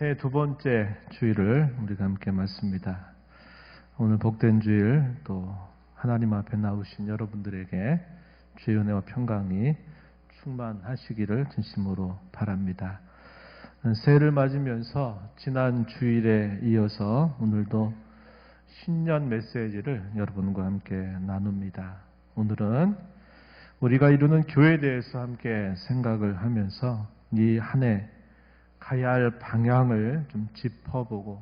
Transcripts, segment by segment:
새해 두 번째 주일을 우리가 함께 맞습니다. 오늘 복된 주일 또 하나님 앞에 나오신 여러분들에게 주의 은혜와 평강이 충만하시기를 진심으로 바랍니다. 새해를 맞으면서 지난 주일에 이어서 오늘도 신년 메시지를 여러분과 함께 나눕니다. 오늘은 우리가 이루는 교회에 대해서 함께 생각을 하면서 이 한 해 가야 할 방향을 좀 짚어보고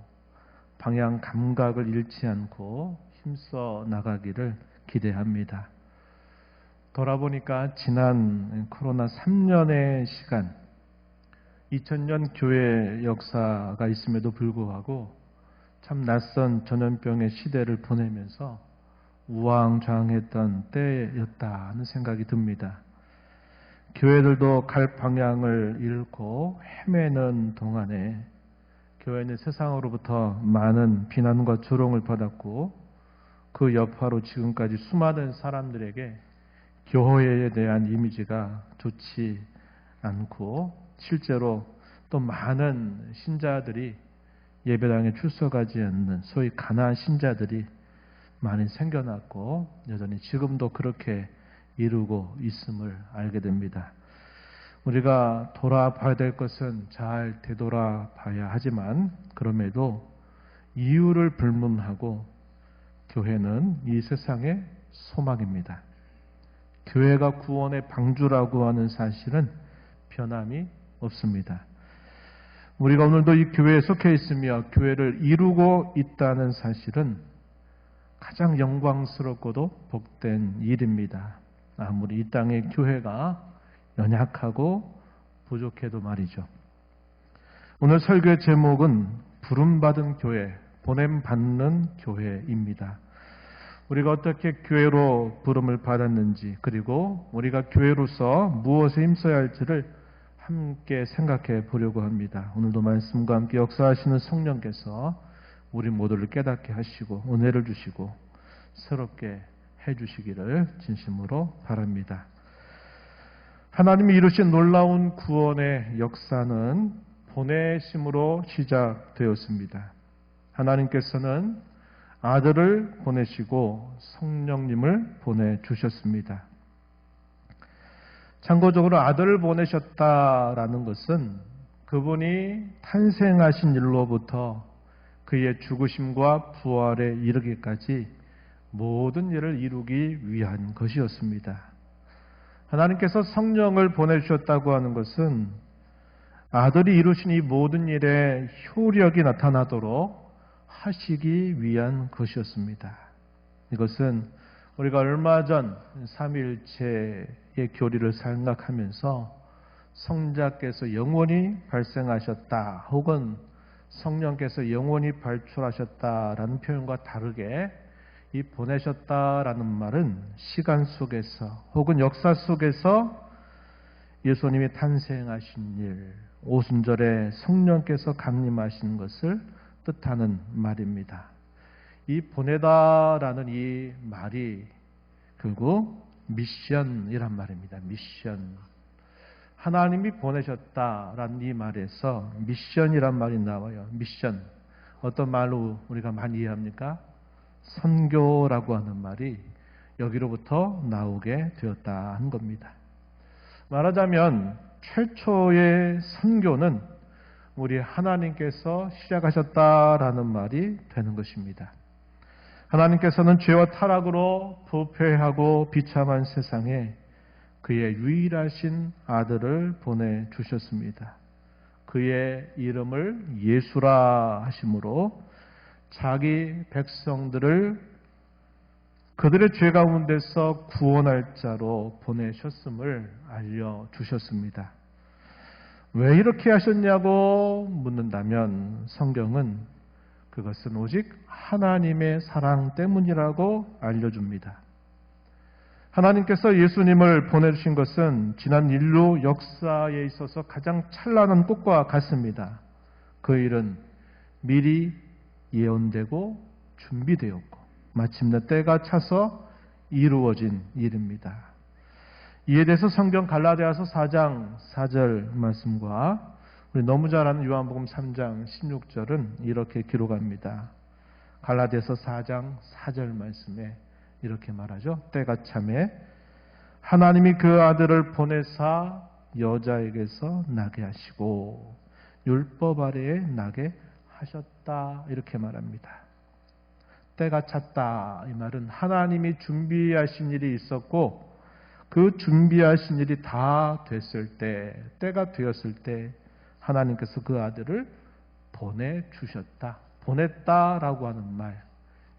방향 감각을 잃지 않고 힘써 나가기를 기대합니다. 돌아보니까 지난 코로나 3년의 시간, 2000년 교회 역사가 있음에도 불구하고 참 낯선 전염병의 시대를 보내면서 우왕좌왕했던 때였다 하는 생각이 듭니다. 교회들도 갈 방향을 잃고 헤매는 동안에 교회는 세상으로부터 많은 비난과 조롱을 받았고 그 여파로 지금까지 수많은 사람들에게 교회에 대한 이미지가 좋지 않고 실제로 또 많은 신자들이 예배당에 출석하지 않는 소위 가난한 신자들이 많이 생겨났고 여전히 지금도 그렇게 이루고 있음을 알게 됩니다. 우리가 돌아봐야 될 것은 잘 되돌아봐야 하지만 그럼에도 이유를 불문하고 교회는 이 세상의 소망입니다. 교회가 구원의 방주라고 하는 사실은 변함이 없습니다. 우리가 오늘도 이 교회에 속해 있으며 교회를 이루고 있다는 사실은 가장 영광스럽고도 복된 일입니다. 아무리 이 땅의 교회가 연약하고 부족해도 말이죠. 오늘 설교의 제목은 부름받은 교회, 보냄받는 교회입니다. 우리가 어떻게 교회로 부름을 받았는지 그리고 우리가 교회로서 무엇에 힘써야 할지를 함께 생각해 보려고 합니다. 오늘도 말씀과 함께 역사하시는 성령께서 우리 모두를 깨닫게 하시고 은혜를 주시고 새롭게 해주시기를 진심으로 바랍니다. 하나님이 이루신 놀라운 구원의 역사는 보내심으로 시작되었습니다. 하나님께서는 아들을 보내시고 성령님을 보내주셨습니다. 참고적으로 아들을 보내셨다라는 것은 그분이 탄생하신 일로부터 그의 죽으심과 부활에 이르기까지 모든 일을 이루기 위한 것이었습니다. 하나님께서 성령을 보내주셨다고 하는 것은 아들이 이루신 이 모든 일에 효력이 나타나도록 하시기 위한 것이었습니다. 이것은 우리가 얼마 전 삼위일체의 교리를 생각하면서 성자께서 영원히 발생하셨다 혹은 성령께서 영원히 발출하셨다라는 표현과 다르게 이 보내셨다라는 말은 시간 속에서 혹은 역사 속에서 예수님이 탄생하신 일, 오순절에 성령께서 강림하신 것을 뜻하는 말입니다. 이 보내다라는 이 말이 결국 미션이란 말입니다. 미션. 하나님이 보내셨다라는 이 말에서 미션이란 말이 나와요. 미션. 어떤 말로 우리가 많이 이해합니까? 선교라고 하는 말이 여기로부터 나오게 되었다 한 겁니다. 말하자면 최초의 선교는 우리 하나님께서 시작하셨다라는 말이 되는 것입니다. 하나님께서는 죄와 타락으로 부패하고 비참한 세상에 그의 유일하신 아들을 보내주셨습니다. 그의 이름을 예수라 하심으로 자기 백성들을 그들의 죄 가운데서 구원할 자로 보내셨음을 알려주셨습니다. 왜 이렇게 하셨냐고 묻는다면 성경은 그것은 오직 하나님의 사랑 때문이라고 알려줍니다. 하나님께서 예수님을 보내주신 것은 지난 인류 역사에 있어서 가장 찬란한 꽃과 같습니다. 그 일은 미리 예언되고 준비되었고 마침내 때가 차서 이루어진 일입니다. 이에 대해서 성경 갈라디아서 4장 4절 말씀과 우리 너무 잘 아는 요한복음 3장 16절은 이렇게 기록합니다. 갈라디아서 4장 4절 말씀에 이렇게 말하죠. 때가 참에 하나님이 그 아들을 보내사 여자에게서 나게 하시고 율법 아래에 나게 하셨다 이렇게 말합니다. 때가 찼다 이 말은 하나님이 준비하신 일이 있었고 그 준비하신 일이 다 됐을 때, 때가 되었을 때 하나님께서 그 아들을 보내주셨다. 보냈다라고 하는 말,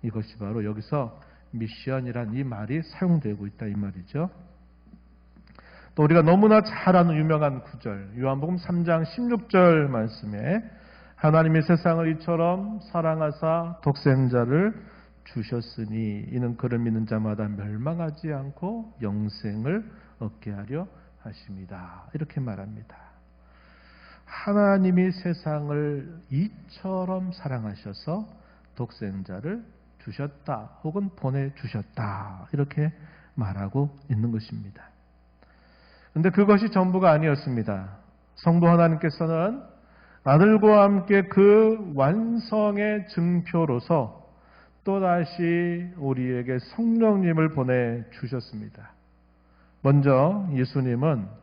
이것이 바로 여기서 미션이란 이 말이 사용되고 있다 이 말이죠. 또 우리가 너무나 잘 아는 유명한 구절, 요한복음 3장 16절 말씀에 하나님이 세상을 이처럼 사랑하사 독생자를 주셨으니 이는 그를 믿는 자마다 멸망하지 않고 영생을 얻게 하려 하십니다. 이렇게 말합니다. 하나님이 세상을 이처럼 사랑하셔서 독생자를 주셨다 혹은 보내주셨다 이렇게 말하고 있는 것입니다. 그런데 그것이 전부가 아니었습니다. 성도 하나님께서는 아들과 함께 그 완성의 증표로서 또다시 우리에게 성령님을 보내주셨습니다. 먼저 예수님은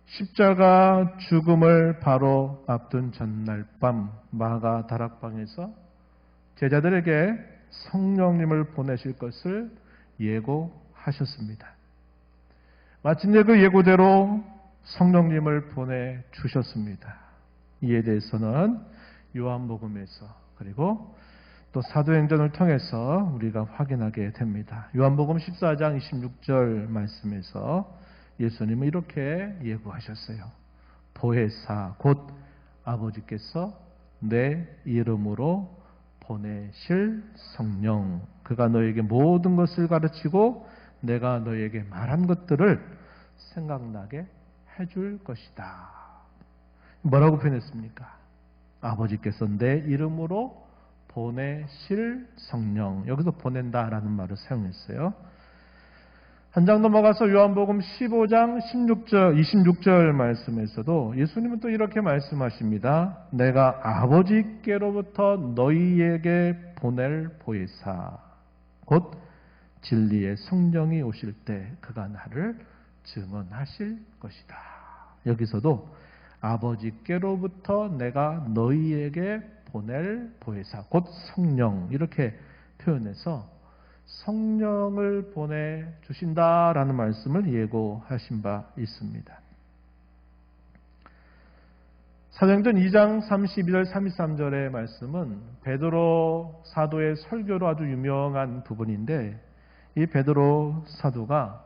십자가 죽음을 바로 앞둔 전날 밤 마가 다락방에서 제자들에게 성령님을 보내실 것을 예고하셨습니다. 마침내 그 예고대로 성령님을 보내주셨습니다. 이에 대해서는 요한복음에서 그리고 또 사도행전을 통해서 우리가 확인하게 됩니다. 요한복음 14장 26절 말씀에서 예수님은 이렇게 예고하셨어요. 보혜사 곧 아버지께서 내 이름으로 보내실 성령, 그가 너에게 모든 것을 가르치고 내가 너에게 말한 것들을 생각나게 해줄 것이다. 뭐라고 표현했습니까? 아버지께서 내 이름으로 보내실 성령, 여기서 보낸다라는 말을 사용했어요. 한 장 넘어가서 요한복음 15장 26절 말씀에서도 예수님은 또 이렇게 말씀하십니다. 내가 아버지께로부터 너희에게 보낼 보혜사 곧 진리의 성령이 오실 때 그가 나를 증언하실 것이다. 여기서도 아버지께로부터 내가 너희에게 보낼 보혜사 곧 성령 이렇게 표현해서 성령을 보내주신다라는 말씀을 예고하신 바 있습니다. 사도행전 2장 32절 33절의 말씀은 베드로 사도의 설교로 아주 유명한 부분인데 이 베드로 사도가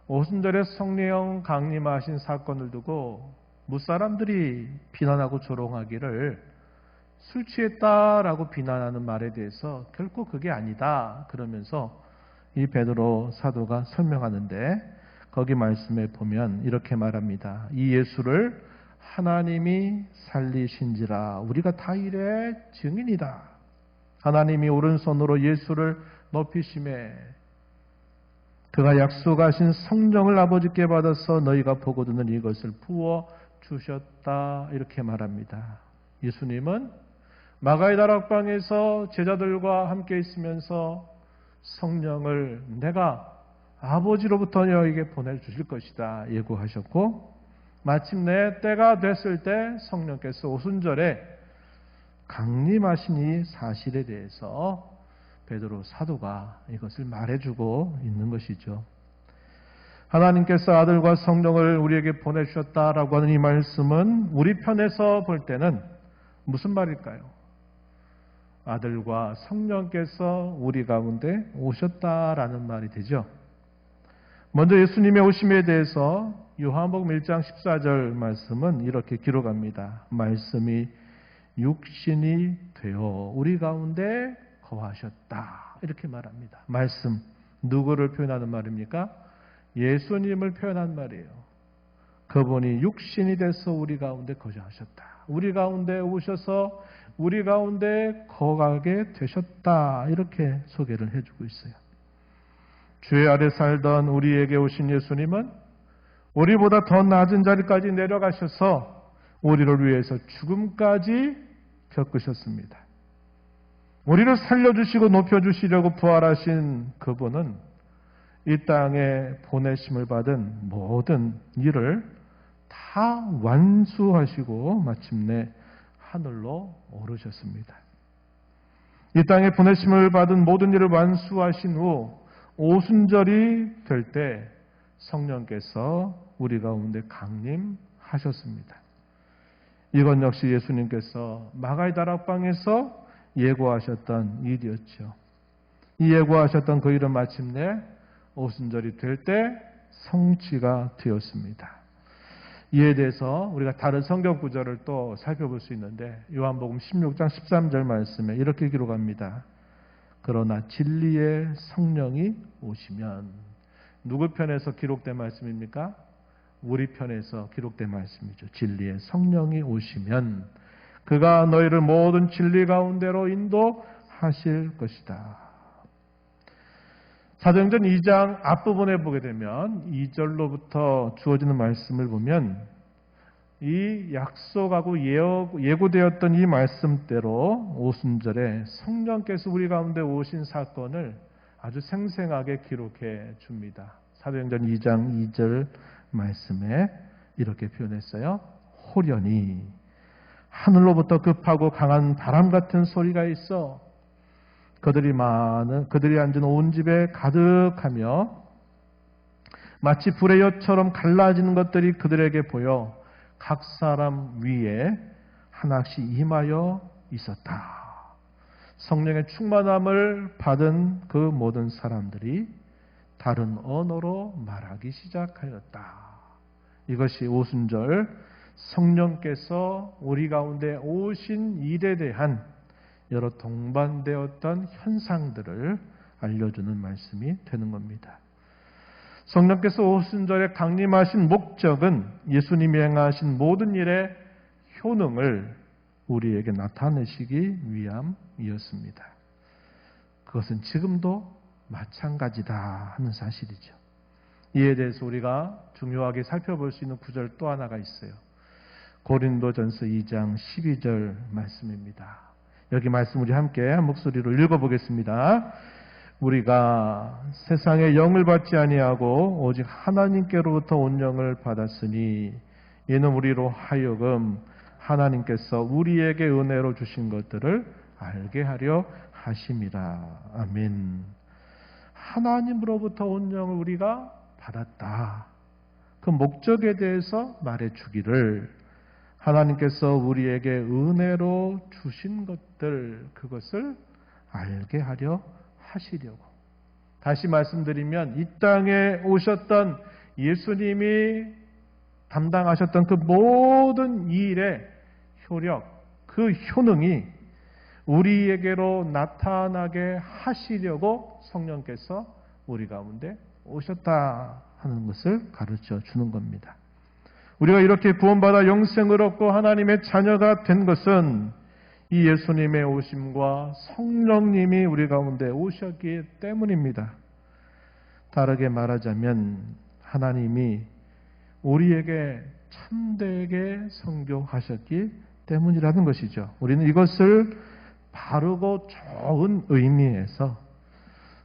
오순절에 성령 강림하신 사건을 두고 무사람들이 비난하고 조롱하기를 술 취했다라고 비난하는 말에 대해서 결코 그게 아니다 그러면서 이 베드로 사도가 설명하는데 거기 말씀에 보면 이렇게 말합니다. 이 예수를 하나님이 살리신지라 우리가 다 이래 증인이다. 하나님이 오른손으로 예수를 높이심에 그가 약속하신 성령을 아버지께 받아서 너희가 보고 듣는 이것을 부어 주셨다 이렇게 말합니다. 예수님은 마가의 다락방에서 제자들과 함께 있으면서 성령을 내가 아버지로부터 너희에게 보내주실 것이다 예고하셨고 마침내 때가 됐을 때 성령께서 오순절에 강림하신 이 사실에 대해서 베드로 사도가 이것을 말해주고 있는 것이죠. 하나님께서 아들과 성령을 우리에게 보내주셨다라고 하는 이 말씀은 우리 편에서 볼 때는 무슨 말일까요? 아들과 성령께서 우리 가운데 오셨다라는 말이 되죠. 먼저 예수님의 오심에 대해서 요한복음 1장 14절 말씀은 이렇게 기록합니다. 말씀이 육신이 되어 우리 가운데 거하셨다. 이렇게 말합니다. 말씀, 누구를 표현하는 말입니까? 예수님을 표현한 말이에요. 그분이 육신이 돼서 우리 가운데 거주하셨다. 우리 가운데 오셔서 우리 가운데 거하게 되셨다. 이렇게 소개를 해주고 있어요. 죄 아래 살던 우리에게 오신 예수님은 우리보다 더 낮은 자리까지 내려가셔서 우리를 위해서 죽음까지 겪으셨습니다. 우리를 살려주시고 높여주시려고 부활하신 그분은 이 땅에 보내심을 받은 모든 일을 다 완수하시고 마침내 하늘로 오르셨습니다. 이 땅에 보내심을 받은 모든 일을 완수하신 후 오순절이 될 때 성령께서 우리 가운데 강림하셨습니다. 이건 역시 예수님께서 마가의 다락방에서 예고하셨던 일이었죠. 이 예고하셨던 그 일은 마침내 오순절이 될 때 성취가 되었습니다. 이에 대해서 우리가 다른 성경 구절을 또 살펴볼 수 있는데 요한복음 16장 13절 말씀에 이렇게 기록합니다. 그러나 진리의 성령이 오시면, 누구 편에서 기록된 말씀입니까? 우리 편에서 기록된 말씀이죠. 진리의 성령이 오시면 그가 너희를 모든 진리 가운데로 인도하실 것이다. 사도행전 2장 앞부분에 보게 되면 2절로부터 주어지는 말씀을 보면 이 약속하고 예고되었던 이 말씀대로 오순절에 성령께서 우리 가운데 오신 사건을 아주 생생하게 기록해 줍니다. 사도행전 2장 2절 말씀에 이렇게 표현했어요. 호련히 하늘로부터 급하고 강한 바람 같은 소리가 있어 그들이 앉은 온 집에 가득하며 마치 불의 엿처럼 갈라지는 것들이 그들에게 보여 각 사람 위에 하나씩 임하여 있었다. 성령의 충만함을 받은 그 모든 사람들이 다른 언어로 말하기 시작하였다. 이것이 오순절 성령께서 우리 가운데 오신 일에 대한 여러 동반되었던 현상들을 알려주는 말씀이 되는 겁니다. 성령께서 오순절에 강림하신 목적은 예수님이 행하신 모든 일의 효능을 우리에게 나타내시기 위함이었습니다. 그것은 지금도 마찬가지다 하는 사실이죠. 이에 대해서 우리가 중요하게 살펴볼 수 있는 구절 또 하나가 있어요. 고린도전서 2장 12절 말씀입니다. 여기 말씀 우리 함께 한 목소리로 읽어보겠습니다. 우리가 세상의 영을 받지 아니하고 오직 하나님께로부터 온 영을 받았으니 이는 우리로 하여금 하나님께서 우리에게 은혜로 주신 것들을 알게 하려 하심이라. 아멘. 하나님으로부터 온 영을 우리가 받았다. 그 목적에 대해서 말해주기를, 하나님께서 우리에게 은혜로 주신 것들, 그것을 알게 하려 하시려고. 다시 말씀드리면 이 땅에 오셨던 예수님이 담당하셨던 그 모든 일의 효력, 그 효능이 우리에게로 나타나게 하시려고 성령께서 우리 가운데 오셨다 하는 것을 가르쳐 주는 겁니다. 우리가 이렇게 구원받아 영생을 얻고 하나님의 자녀가 된 것은 이 예수님의 오심과 성령님이 우리 가운데 오셨기 때문입니다. 다르게 말하자면 하나님이 우리에게 참되게 성교하셨기 때문이라는 것이죠. 우리는 이것을 바르고 좋은 의미에서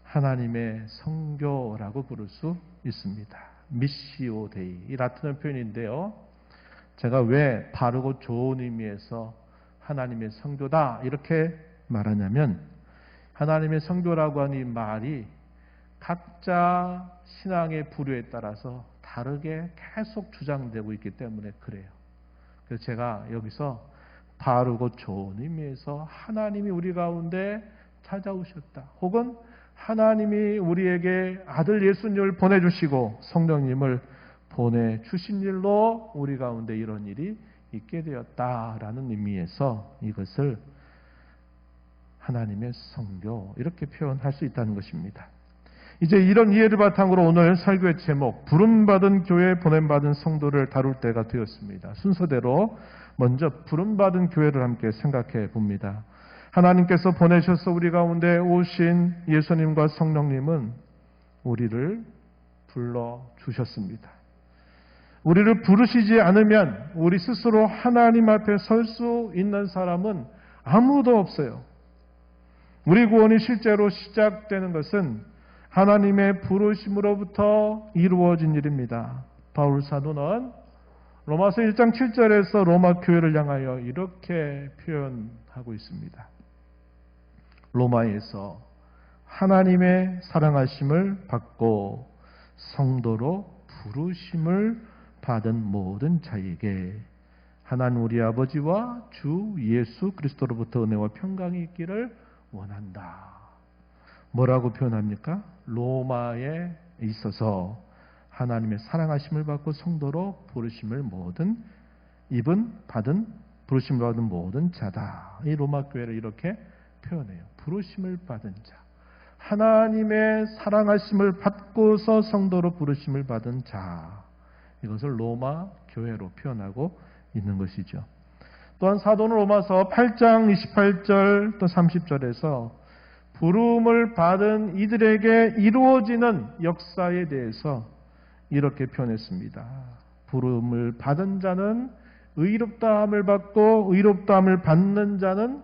하나님의 성교라고 부를 수 있습니다. 미시오 데이, 이 라틴어 표현인데요. 제가 왜 바르고 좋은 의미에서 하나님의 성교다 이렇게 말하냐면, 하나님의 성교라고 하는 이 말이 각자 신앙의 부류에 따라서 다르게 계속 주장되고 있기 때문에 그래요. 그래서 제가 여기서 바르고 좋은 의미에서 하나님이 우리 가운데 찾아오셨다, 혹은 하나님이 우리에게 아들 예수님을 보내주시고 성령님을 보내주신 일로 우리 가운데 이런 일이 있게 되었다라는 의미에서 이것을 하나님의 성교, 이렇게 표현할 수 있다는 것입니다. 이제 이런 이해를 바탕으로 오늘 설교의 제목, 부름받은 교회 보냄받은 성도를 다룰 때가 되었습니다. 순서대로 먼저 부름받은 교회를 함께 생각해 봅니다. 하나님께서 보내셔서 우리 가운데 오신 예수님과 성령님은 우리를 불러주셨습니다. 우리를 부르시지 않으면 우리 스스로 하나님 앞에 설 수 있는 사람은 아무도 없어요. 우리 구원이 실제로 시작되는 것은 하나님의 부르심으로부터 이루어진 일입니다. 바울 사도는 로마서 1장 7절에서 로마 교회를 향하여 이렇게 표현하고 있습니다. 로마에서 하나님의 사랑하심을 받고 성도로 부르심을 받은 모든 자에게 하나님 우리 아버지와 주 예수 그리스도로부터 은혜와 평강이 있기를 원한다. 뭐라고 표현합니까? 로마에 있어서 하나님의 사랑하심을 받고 성도로 부르심을 받은 모든 자다. 이 로마 교회를 이렇게 표현해요. 부르심을 받은 자. 하나님의 사랑하심을 받고서 성도로 부르심을 받은 자. 이것을 로마 교회로 표현하고 있는 것이죠. 또한 사도는 로마서 8장 28절 또 30절에서 부름을 받은 이들에게 이루어지는 역사에 대해서 이렇게 표현했습니다. 부름을 받은 자는 의롭다함을 받고 의롭다함을 받는 자는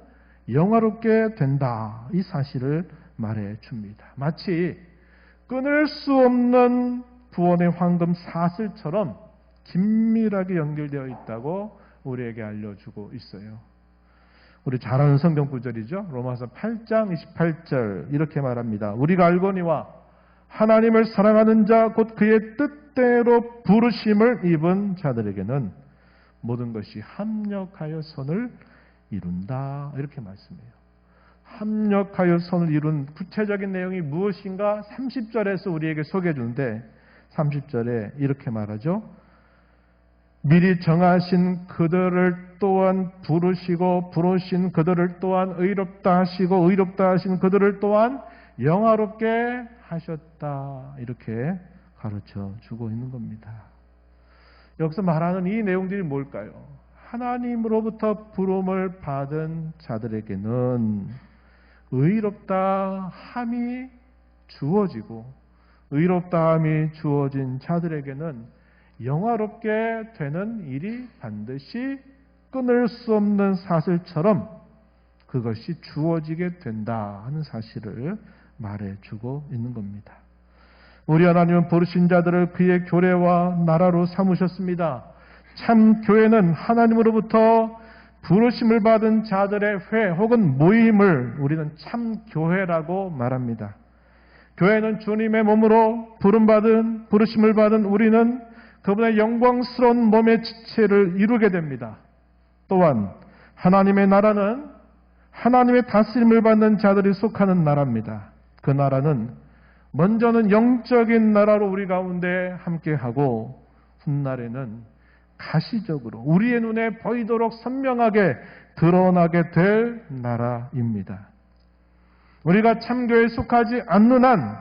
영화롭게 된다. 이 사실을 말해 줍니다. 마치 끊을 수 없는 구원의 황금 사슬처럼 긴밀하게 연결되어 있다고 우리에게 알려주고 있어요. 우리 잘 아는 성경 구절이죠. 로마서 8장 28절 이렇게 말합니다. 우리가 알거니와 하나님을 사랑하는 자 곧 그의 뜻대로 부르심을 입은 자들에게는 모든 것이 합력하여 선을 이룬다. 이렇게 말씀해요. 합력하여 선을 이룬 구체적인 내용이 무엇인가 30절에서 우리에게 소개해 주는데 30절에 이렇게 말하죠. 미리 정하신 그들을 또한 부르시고 부르신 그들을 또한 의롭다 하시고 의롭다 하신 그들을 또한 영화롭게 하셨다. 이렇게 가르쳐 주고 있는 겁니다. 여기서 말하는 이 내용들이 뭘까요? 하나님으로부터 부름을 받은 자들에게는 의롭다 함이 주어지고 의롭다 함이 주어진 자들에게는 영화롭게 되는 일이 반드시 끊을 수 없는 사슬처럼 그것이 주어지게 된다 하는 사실을 말해주고 있는 겁니다. 우리 하나님은 부르신 자들을 그의 교례와 나라로 삼으셨습니다. 참 교회는 하나님으로부터 부르심을 받은 자들의 회 혹은 모임을 우리는 참 교회라고 말합니다. 교회는 주님의 몸으로 부르심을 받은 우리는 그분의 영광스러운 몸의 지체를 이루게 됩니다. 또한 하나님의 나라는 하나님의 다스림을 받는 자들이 속하는 나라입니다. 그 나라는 먼저는 영적인 나라로 우리 가운데 함께하고 훗날에는 가시적으로 우리의 눈에 보이도록 선명하게 드러나게 될 나라입니다. 우리가 참교회에 속하지 않는 한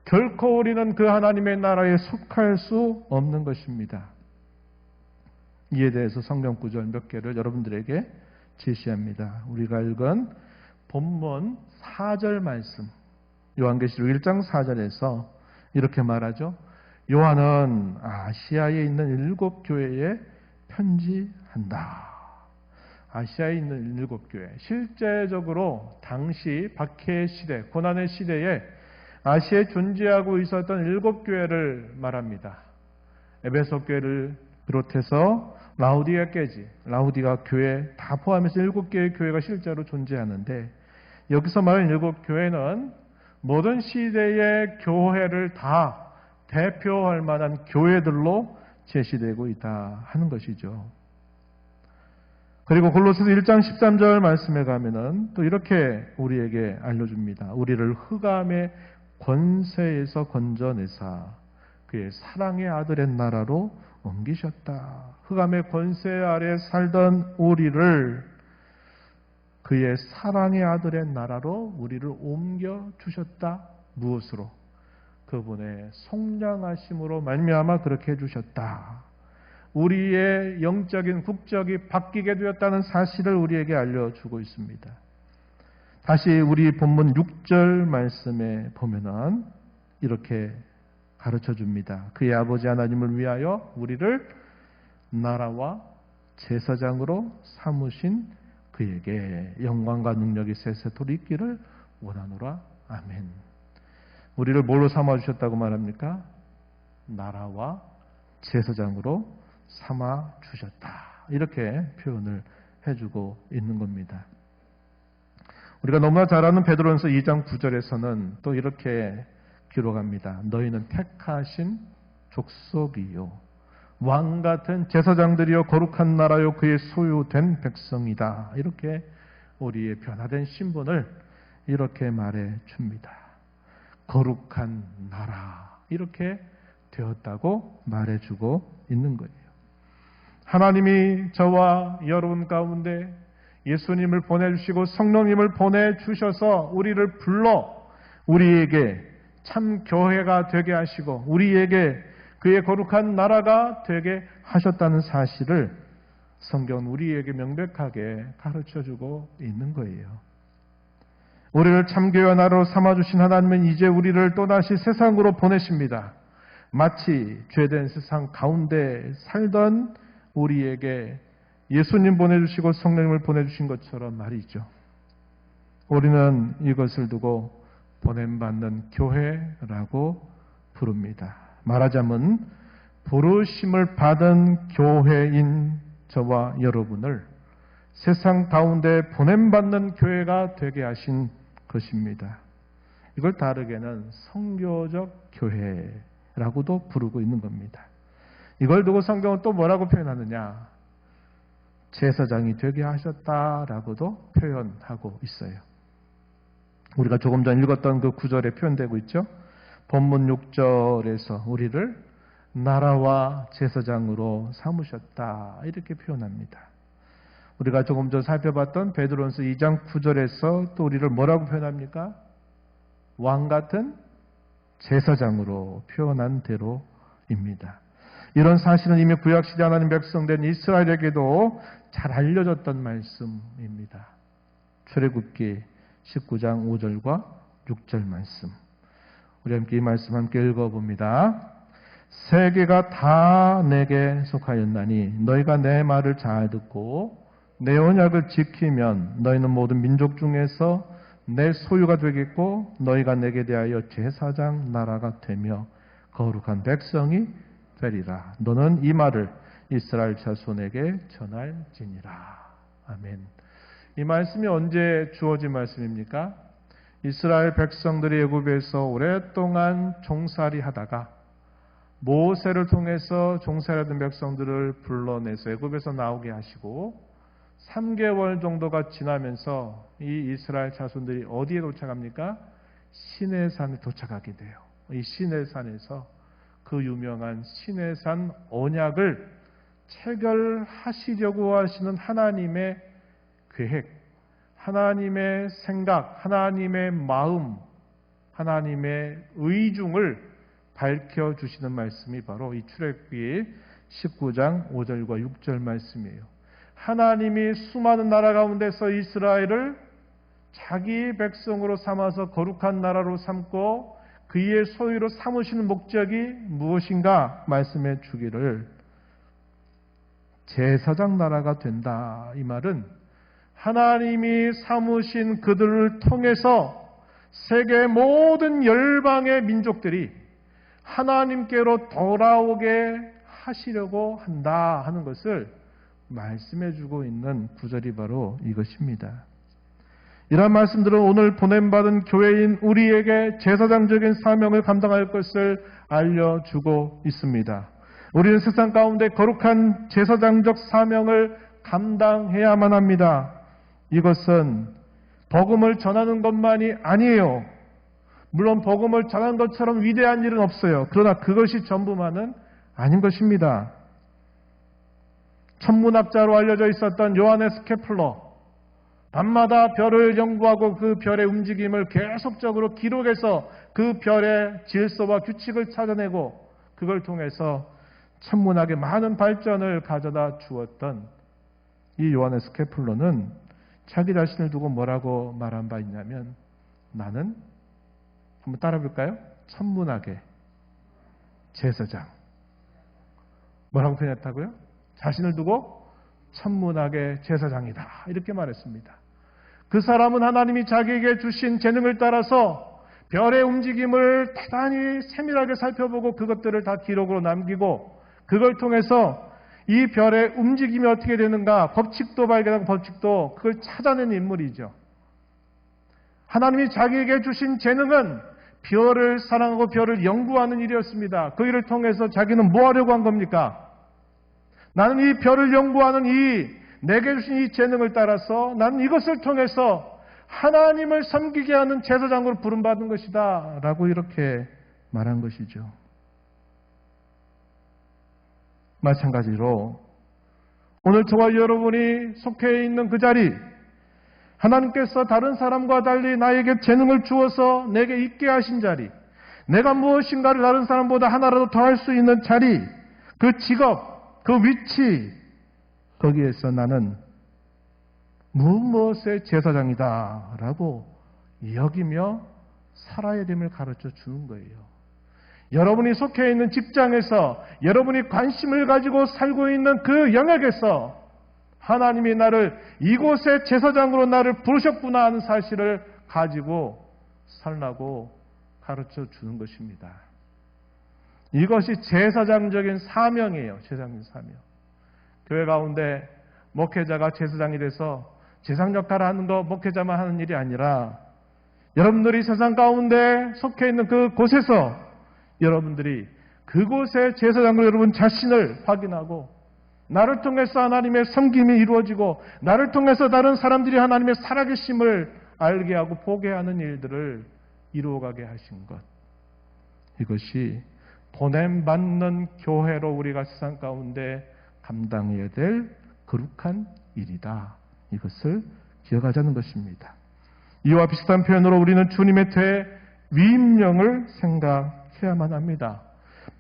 결코 우리는 그 하나님의 나라에 속할 수 없는 것입니다. 이에 대해서 성경 구절 몇 개를 여러분들에게 제시합니다. 우리가 읽은 본문 4절 말씀, 요한계시록 1장 4절에서 이렇게 말하죠. 요한은 아시아에 있는 7교회에 편지한다. 아시아에 있는 7교회. 실제적으로 당시 박해 시대, 고난의 시대에 아시아에 존재하고 있었던 7교회를 말합니다. 에베소 교회를 비롯해서 라우디가 교회 다 포함해서 7개의 교회가 실제로 존재하는데 여기서 말하는 7교회는 모든 시대의 교회를 다 대표할 만한 교회들로 제시되고 있다 하는 것이죠. 그리고 골로새서 1장 13절 말씀에 가면은 또 이렇게 우리에게 알려줍니다. 우리를 흑암의 권세에서 건져내사 그의 사랑의 아들의 나라로 옮기셨다. 흑암의 권세 아래 살던 우리를 그의 사랑의 아들의 나라로 우리를 옮겨주셨다. 무엇으로? 그분의 속량하심으로 말미암아 그렇게 해주셨다. 우리의 영적인 국적이 바뀌게 되었다는 사실을 우리에게 알려주고 있습니다. 다시 우리 본문 6절 말씀에 보면은 이렇게 가르쳐 줍니다. 그의 아버지 하나님을 위하여 우리를 나라와 제사장으로 삼으신 그에게 영광과 능력이 세세토록 있기를 원하노라. 아멘. 우리를 뭘로 삼아주셨다고 말합니까? 나라와 제사장으로 삼아주셨다. 이렇게 표현을 해주고 있는 겁니다. 우리가 너무나 잘 아는 베드로전서 2장 9절에서는 또 이렇게 기록합니다. 너희는 택하신 족속이요 왕같은 제사장들이요 거룩한 나라요 그의 소유된 백성이다. 이렇게 우리의 변화된 신분을 이렇게 말해 줍니다. 거룩한 나라 이렇게 되었다고 말해주고 있는 거예요. 하나님이 저와 여러분 가운데 예수님을 보내주시고 성령님을 보내주셔서 우리를 불러 우리에게 참 교회가 되게 하시고 우리에게 그의 거룩한 나라가 되게 하셨다는 사실을 성경은 우리에게 명백하게 가르쳐주고 있는 거예요. 우리를 참교회 나라로 삼아주신 하나님은 이제 우리를 또다시 세상으로 보내십니다. 마치 죄된 세상 가운데 살던 우리에게 예수님 보내주시고 성령님을 보내주신 것처럼 말이죠. 우리는 이것을 두고 보냄받는 교회라고 부릅니다. 말하자면 부르심을 받은 교회인 저와 여러분을 세상 가운데 보냄받는 교회가 되게 하신 것입니다. 이걸 다르게는 성교적 교회라고도 부르고 있는 겁니다. 이걸 두고 성경은 또 뭐라고 표현하느냐? 제사장이 되게 하셨다라고도 표현하고 있어요. 우리가 조금 전 읽었던 그 구절에 표현되고 있죠. 본문 6절에서 우리를 나라와 제사장으로 삼으셨다 이렇게 표현합니다. 우리가 조금 전 살펴봤던 베드로전서 2장 9절에서 또 우리를 뭐라고 표현합니까? 왕같은 제사장으로 표현한 대로입니다. 이런 사실은 이미 구약시대 하나님 백성된 이스라엘에게도 잘 알려졌던 말씀입니다. 출애굽기 19장 5절과 6절 말씀. 우리 함께 이 말씀 함께 읽어봅니다. 세계가 다 내게 속하였나니 너희가 내 말을 잘 듣고 내 언약을 지키면 너희는 모든 민족 중에서 내 소유가 되겠고 너희가 내게 대하여 제사장 나라가 되며 거룩한 백성이 되리라. 너는 이 말을 이스라엘 자손에게 전할지니라. 아멘. 이 말씀이 언제 주어진 말씀입니까? 이스라엘 백성들이 애굽에서 오랫동안 종살이 하다가 모세를 통해서 종살이하던 백성들을 불러내서 애굽에서 나오게 하시고 3개월 정도가 지나면서 이 이스라엘 자손들이 어디에 도착합니까? 시내산에 도착하게 돼요. 이 시내산에서 그 유명한 시내산 언약을 체결하시려고 하시는 하나님의 계획, 하나님의 생각, 하나님의 마음, 하나님의 의중을 밝혀주시는 말씀이 바로 이 출애굽기 19장 5절과 6절 말씀이에요. 하나님이 수많은 나라 가운데서 이스라엘을 자기 백성으로 삼아서 거룩한 나라로 삼고 그의 소유로 삼으시는 목적이 무엇인가 말씀해 주기를 제사장 나라가 된다. 이 말은 하나님이 삼으신 그들을 통해서 세계 모든 열방의 민족들이 하나님께로 돌아오게 하시려고 한다 하는 것을 말씀해 주고 있는 구절이 바로 이것입니다. 이러한 말씀들은 오늘 보냄받은 교회인 우리에게 제사장적인 사명을 감당할 것을 알려주고 있습니다. 우리는 세상 가운데 거룩한 제사장적 사명을 감당해야만 합니다. 이것은 복음을 전하는 것만이 아니에요. 물론 복음을 전하는 것처럼 위대한 일은 없어요. 그러나 그것이 전부만은 아닌 것입니다. 천문학자로 알려져 있었던 요하네스 케플러, 밤마다 별을 연구하고 그 별의 움직임을 계속적으로 기록해서 그 별의 질서와 규칙을 찾아내고 그걸 통해서 천문학의 많은 발전을 가져다 주었던 이 요하네스 케플러는 자기 자신을 두고 뭐라고 말한 바 있냐면 나는 한번 따라 볼까요? 천문학의 제사장. 뭐라고 표현했다고요? 자신을 두고 천문학의 제사장이다. 이렇게 말했습니다. 그 사람은 하나님이 자기에게 주신 재능을 따라서 별의 움직임을 대단히 세밀하게 살펴보고 그것들을 다 기록으로 남기고 그걸 통해서 이 별의 움직임이 어떻게 되는가 법칙도 발견하고 법칙도 그걸 찾아낸 인물이죠. 하나님이 자기에게 주신 재능은 별을 사랑하고 별을 연구하는 일이었습니다. 그 일을 통해서 자기는 뭐 하려고 한 겁니까? 나는 이 별을 연구하는 내게 주신 이 재능을 따라서 나는 이것을 통해서 하나님을 섬기게 하는 제사장으로 부름받은 것이다 라고 이렇게 말한 것이죠. 마찬가지로 오늘 저와 여러분이 속해 있는 그 자리, 하나님께서 다른 사람과 달리 나에게 재능을 주어서 내게 있게 하신 자리, 내가 무엇인가를 다른 사람보다 하나라도 더 할 수 있는 자리, 그 직업, 그 위치, 거기에서 나는 무엇의 제사장이다 라고 여기며 살아야 됨을 가르쳐 주는 거예요. 여러분이 속해 있는 직장에서 여러분이 관심을 가지고 살고 있는 그 영역에서 하나님이 나를 이곳의 제사장으로 나를 부르셨구나 하는 사실을 가지고 살라고 가르쳐 주는 것입니다. 이것이 제사장적인 사명이에요. 제사장적인 사명. 교회 가운데 목회자가 제사장이 돼서 제사장 역할을 하는 거 목회자만 하는 일이 아니라 여러분들이 세상 가운데 속해 있는 그 곳에서 여러분들이 그곳의 제사장으로 여러분 자신을 확인하고 나를 통해서 하나님의 섬김이 이루어지고 나를 통해서 다른 사람들이 하나님의 살아계심을 알게 하고 보게 하는 일들을 이루어가게 하신 것. 이것이 보냄받는 교회로 우리가 세상 가운데 감당해야 될 거룩한 일이다. 이것을 기억하자는 것입니다. 이와 비슷한 표현으로 우리는 주님의 대위임령을 생각해야만 합니다.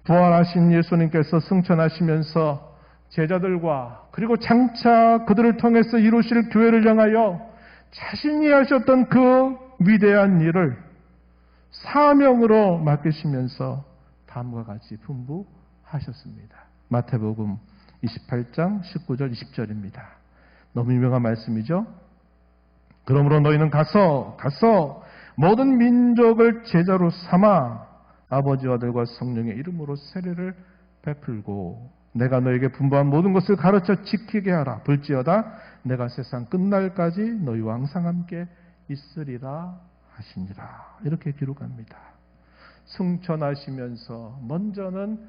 부활하신 예수님께서 승천하시면서 제자들과 그리고 장차 그들을 통해서 이루실 교회를 향하여 자신이 하셨던 그 위대한 일을 사명으로 맡기시면서 다음과 같이 분부하셨습니다. 마태복음 28장 19절 20절입니다. 너무 유명한 말씀이죠. 그러므로 너희는 가서 모든 민족을 제자로 삼아 아버지와 아들과 성령의 이름으로 세례를 베풀고 내가 너에게 분부한 모든 것을 가르쳐 지키게 하라. 볼지어다 내가 세상 끝날까지 너희와 항상 함께 있으리라 하시니라. 이렇게 기록합니다. 승천하시면서 먼저는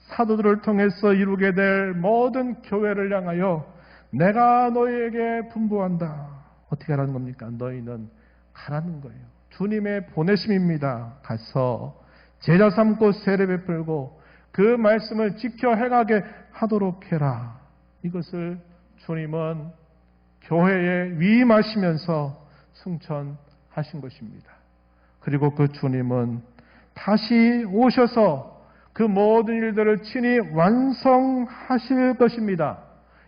사도들을 통해서 이루게 될 모든 교회를 향하여 내가 너희에게 분부한다. 어떻게 하라는 겁니까? 너희는 가라는 거예요. 주님의 보내심입니다. 가서 제자 삼고 세례 베풀고 그 말씀을 지켜 행하게 하도록 해라. 이것을 주님은 교회에 위임하시면서 승천하신 것입니다. 그리고 그 주님은 다시 오셔서 그 모든 일들을 친히 완성하실 것입니다.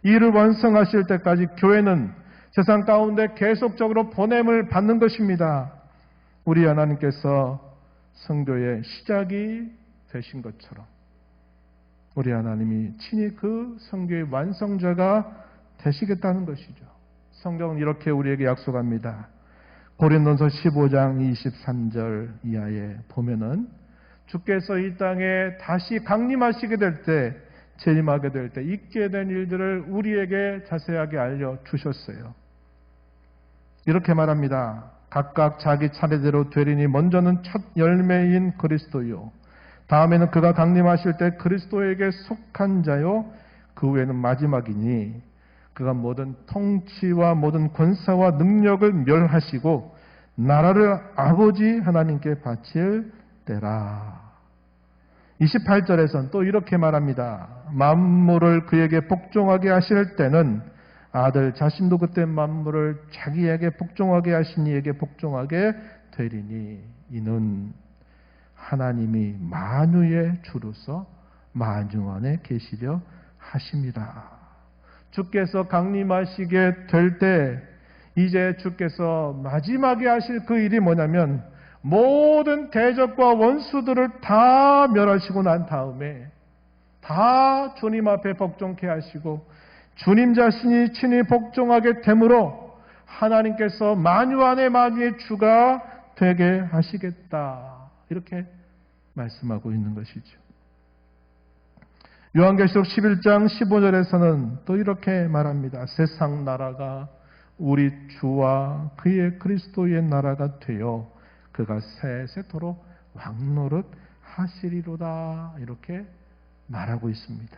이 일을 완성하실 때까지 교회는 세상 가운데 계속적으로 보냄을 받는 것입니다. 우리 하나님께서 성교의 시작이 되신 것처럼 우리 하나님이 친히 그 성교의 완성자가 되시겠다는 것이죠. 성경은 이렇게 우리에게 약속합니다. 고린도서 15장 23절 이하에 보면은 주께서 이 땅에 다시 강림하시게 될 때, 재림하게 될 때 있게 된 일들을 우리에게 자세하게 알려주셨어요. 이렇게 말합니다. 각각 자기 차례대로 되리니 먼저는 첫 열매인 그리스도요. 다음에는 그가 강림하실 때 그리스도에게 속한 자요. 그 후에는 마지막이니 그가 모든 통치와 모든 권세와 능력을 멸하시고 나라를 아버지 하나님께 바칠 때라. 28절에서는 또 이렇게 말합니다. 만물을 그에게 복종하게 하실 때는 아들 자신도 그때 만물을 자기에게 복종하게 하신 이에게 복종하게 되리니 이는 하나님이 만유의 주로서 만유 안에 계시려 하심이라. 주께서 강림하시게 될 때 이제 주께서 마지막에 하실 그 일이 뭐냐면 모든 대적과 원수들을 다 멸하시고 난 다음에 다 주님 앞에 복종케 하시고 주님 자신이 친히 복종하게 되므로 하나님께서 만유 안에 만유의 주가 되게 하시겠다. 이렇게 말씀하고 있는 것이죠. 요한계시록 11장 15절에서는 또 이렇게 말합니다. 세상 나라가 우리 주와 그의 그리스도의 나라가 되어 그가 세세토록 왕노릇 하시리로다. 이렇게 말하고 있습니다.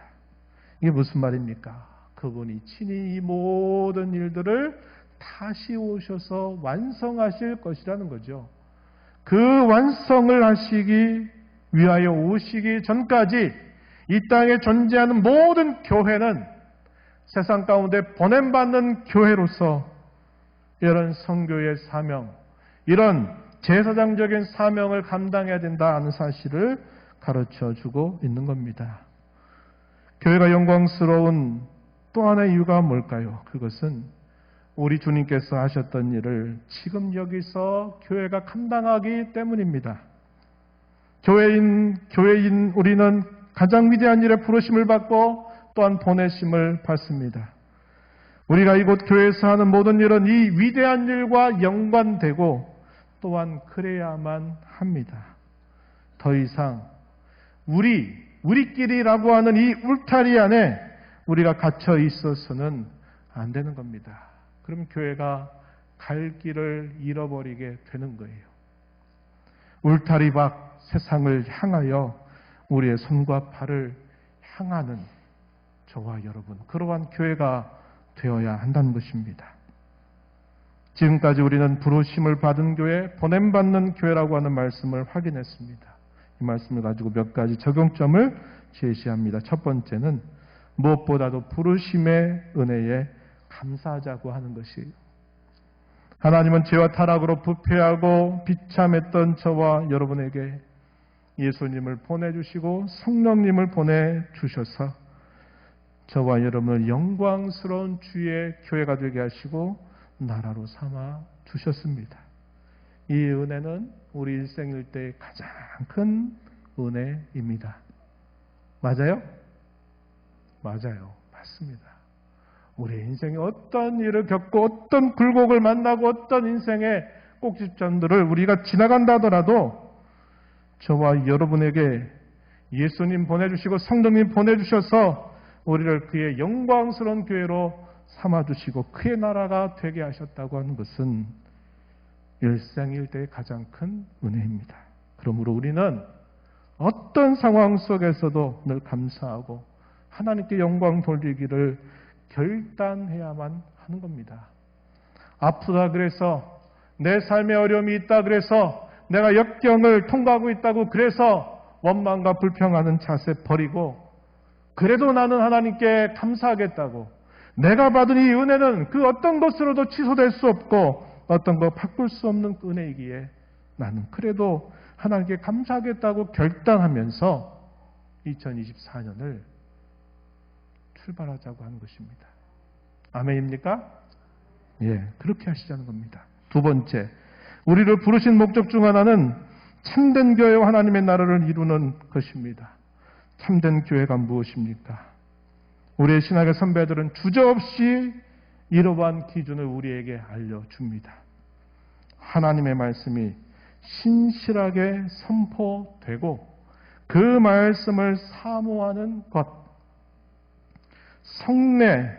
이게 무슨 말입니까? 그분이 친히 이 모든 일들을 다시 오셔서 완성하실 것이라는 거죠. 그 완성을 하시기 위하여 오시기 전까지 이 땅에 존재하는 모든 교회는 세상 가운데 보냄받는 교회로서 이런 선교의 사명, 이런 제사장적인 사명을 감당해야 된다는 사실을 가르쳐주고 있는 겁니다. 교회가 영광스러운 또 하나의 이유가 뭘까요? 그것은 우리 주님께서 하셨던 일을 지금 여기서 교회가 감당하기 때문입니다. 교회인 우리는 가장 위대한 일에 부르심을 받고 또한 보내심을 받습니다. 우리가 이곳 교회에서 하는 모든 일은 이 위대한 일과 연관되고 또한 그래야만 합니다. 더 이상 우리끼리라고 하는 이 울타리 안에 우리가 갇혀 있어서는 안 되는 겁니다. 그럼 교회가 갈 길을 잃어버리게 되는 거예요. 울타리 밖 세상을 향하여 우리의 손과 발을 향하는 저와 여러분, 그러한 교회가 되어야 한다는 것입니다. 지금까지 우리는 부르심을 받은 교회, 보냄받는 교회라고 하는 말씀을 확인했습니다. 이 말씀을 가지고 몇 가지 적용점을 제시합니다. 첫 번째는 무엇보다도 부르심의 은혜에 감사하자고 하는 것이에요. 하나님은 죄와 타락으로 부패하고 비참했던 저와 여러분에게 예수님을 보내주시고 성령님을 보내주셔서 저와 여러분을 영광스러운 주의 교회가 되게 하시고 나라로 삼아 주셨습니다. 이 은혜는 우리 일생 일대의 가장 큰 은혜입니다. 맞아요? 맞아요. 맞습니다. 우리 인생에 어떤 일을 겪고 어떤 굴곡을 만나고 어떤 인생의 꼭지점들을 우리가 지나간다 하더라도 저와 여러분에게 예수님 보내주시고 성령님 보내주셔서 우리를 그의 영광스러운 교회로 삼아주시고 그의 나라가 되게 하셨다고 하는 것은 일생일대의 가장 큰 은혜입니다. 그러므로 우리는 어떤 상황 속에서도 늘 감사하고 하나님께 영광 돌리기를 결단해야만 하는 겁니다. 아프다 그래서 내 삶에 어려움이 있다 그래서 내가 역경을 통과하고 있다고 그래서 원망과 불평하는 자세 버리고 그래도 나는 하나님께 감사하겠다고 내가 받은 이 은혜는 그 어떤 것으로도 취소될 수 없고 어떤 거 바꿀 수 없는 은혜이기에 나는 그래도 하나님께 감사하겠다고 결단하면서 2024년을 출발하자고 하는 것입니다. 아멘입니까? 예, 그렇게 하시자는 겁니다. 두 번째, 우리를 부르신 목적 중 하나는 참된 교회와 하나님의 나라를 이루는 것입니다. 참된 교회가 무엇입니까? 우리의 신학의 선배들은 주저없이 이러한 기준을 우리에게 알려줍니다. 하나님의 말씀이 신실하게 선포되고 그 말씀을 사모하는 것, 성례,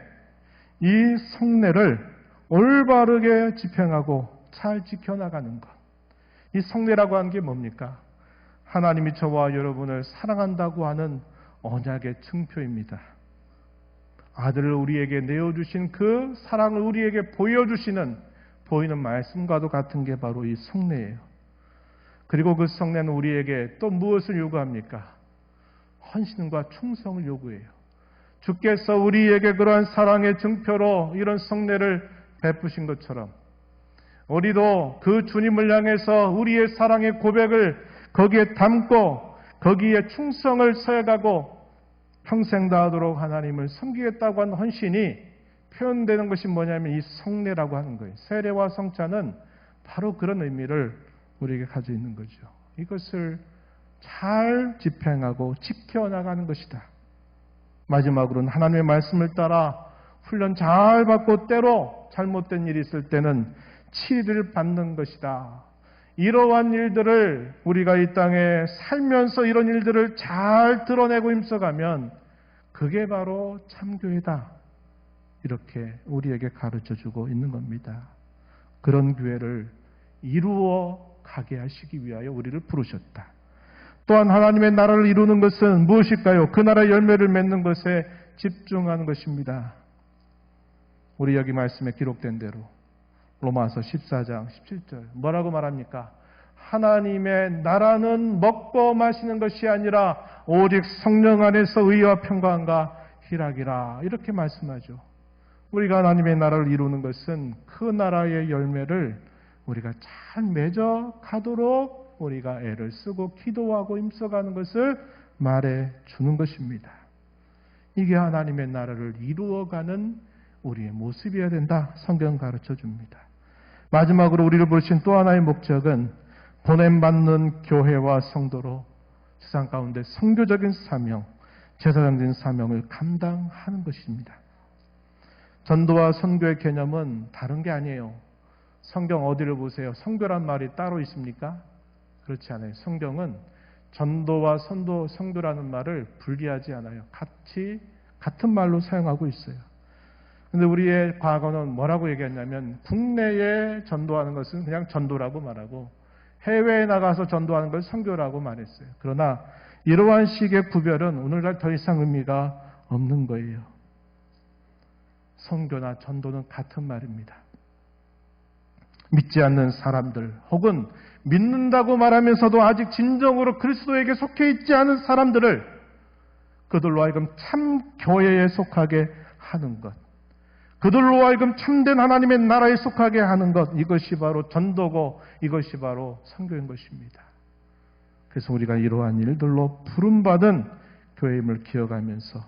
이 성례를 올바르게 집행하고 잘 지켜나가는 것. 이 성례라고 하는 게 뭡니까? 하나님이 저와 여러분을 사랑한다고 하는 언약의 증표입니다. 아들을 우리에게 내어주신 그 사랑을 우리에게 보이는 말씀과도 같은 게 바로 이 성례예요. 그리고 그 성례는 우리에게 또 무엇을 요구합니까? 헌신과 충성을 요구해요. 주께서 우리에게 그러한 사랑의 증표로 이런 성례를 베푸신 것처럼 우리도 그 주님을 향해서 우리의 사랑의 고백을 거기에 담고 거기에 충성을 서해가고 평생 다하도록 하나님을 섬기겠다고 하는 헌신이 표현되는 것이 뭐냐면 이 성례라고 하는 거예요. 세례와 성찬은 바로 그런 의미를 우리에게 가지고 있는 거죠. 이것을 잘 집행하고 지켜나가는 것이다. 마지막으로는 하나님의 말씀을 따라 훈련 잘 받고 때로 잘못된 일이 있을 때는 치리를 받는 것이다. 이러한 일들을 우리가 이 땅에 살면서 이런 일들을 잘 드러내고 힘써가면 그게 바로 참교회다. 이렇게 우리에게 가르쳐주고 있는 겁니다. 그런 교회를 이루어 가게 하시기 위하여 우리를 부르셨다. 또한 하나님의 나라를 이루는 것은 무엇일까요? 그 나라의 열매를 맺는 것에 집중하는 것입니다. 우리 여기 말씀에 기록된 대로 로마서 14장 17절 뭐라고 말합니까? 하나님의 나라는 먹고 마시는 것이 아니라 오직 성령 안에서 의와 평강과 희락이라 이렇게 말씀하죠. 우리가 하나님의 나라를 이루는 것은 그 나라의 열매를 우리가 잘 맺어 가도록 우리가 애를 쓰고 기도하고 힘써가는 것을 말해 주는 것입니다. 이게 하나님의 나라를 이루어가는 우리의 모습이어야 된다. 성경 가르쳐 줍니다. 마지막으로 우리를 부르신 또 하나의 목적은 보냄받는 교회와 성도로 세상 가운데 선교적인 사명, 제사장적인 사명을 감당하는 것입니다. 전도와 선교의 개념은 다른 게 아니에요. 성경 어디를 보세요? 선교란 말이 따로 있습니까? 그렇지 않아요. 성경은 전도와 선교라는 말을 분리하지 않아요. 같은 말로 사용하고 있어요. 근데 우리의 과거는 뭐라고 얘기했냐면 국내에 전도하는 것은 그냥 전도라고 말하고 해외에 나가서 전도하는 것을 선교라고 말했어요. 그러나 이러한 식의 구별은 오늘날 더 이상 의미가 없는 거예요. 선교나 전도는 같은 말입니다. 믿지 않는 사람들 혹은 믿는다고 말하면서도 아직 진정으로 그리스도에게 속해 있지 않은 사람들을 그들로 하여금 참 교회에 속하게 하는 것, 그들로 하여금 참된 하나님의 나라에 속하게 하는 것, 이것이 바로 전도고 이것이 바로 선교인 것입니다. 그래서 우리가 이러한 일들로 부름받은 교회임을 기억하면서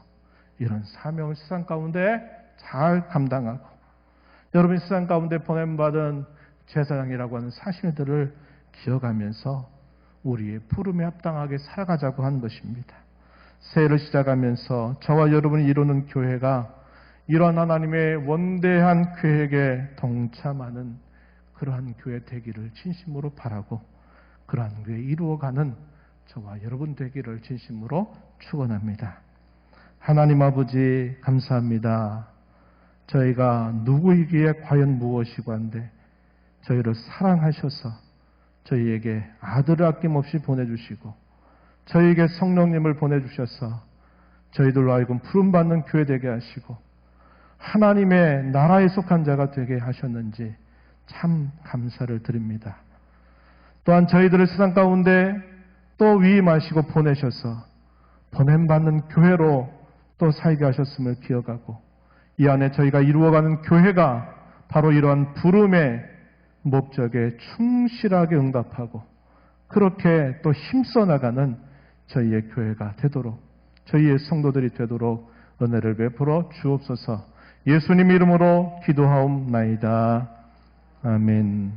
이런 사명을 세상 가운데 잘 감당하고 여러분이 세상 가운데 보냄받은 제사장이라고 하는 사실들을 기억하면서 우리의 부름에 합당하게 살아가자고 하는 것입니다. 새해를 시작하면서 저와 여러분이 이루는 교회가 이러한 하나님의 원대한 계획에 동참하는 그러한 교회 되기를 진심으로 바라고 그러한 교회 이루어가는 저와 여러분 되기를 진심으로 축원합니다. 하나님 아버지 감사합니다. 저희가 누구이기에 과연 무엇이고 한데 저희를 사랑하셔서 저희에게 아들을 아낌없이 보내주시고 저희에게 성령님을 보내주셔서 저희들로 하여금 부름받는 교회 되게 하시고 하나님의 나라에 속한 자가 되게 하셨는지 참 감사를 드립니다. 또한 저희들을 세상 가운데 또 위임하시고 보내셔서 보냄받는 교회로 또 살게 하셨음을 기억하고 이 안에 저희가 이루어가는 교회가 바로 이러한 부름의 목적에 충실하게 응답하고 그렇게 또 힘써 나가는 저희의 교회가 되도록 저희의 성도들이 되도록 은혜를 베풀어 주옵소서. 예수님 이름으로 기도하옵나이다. 아멘.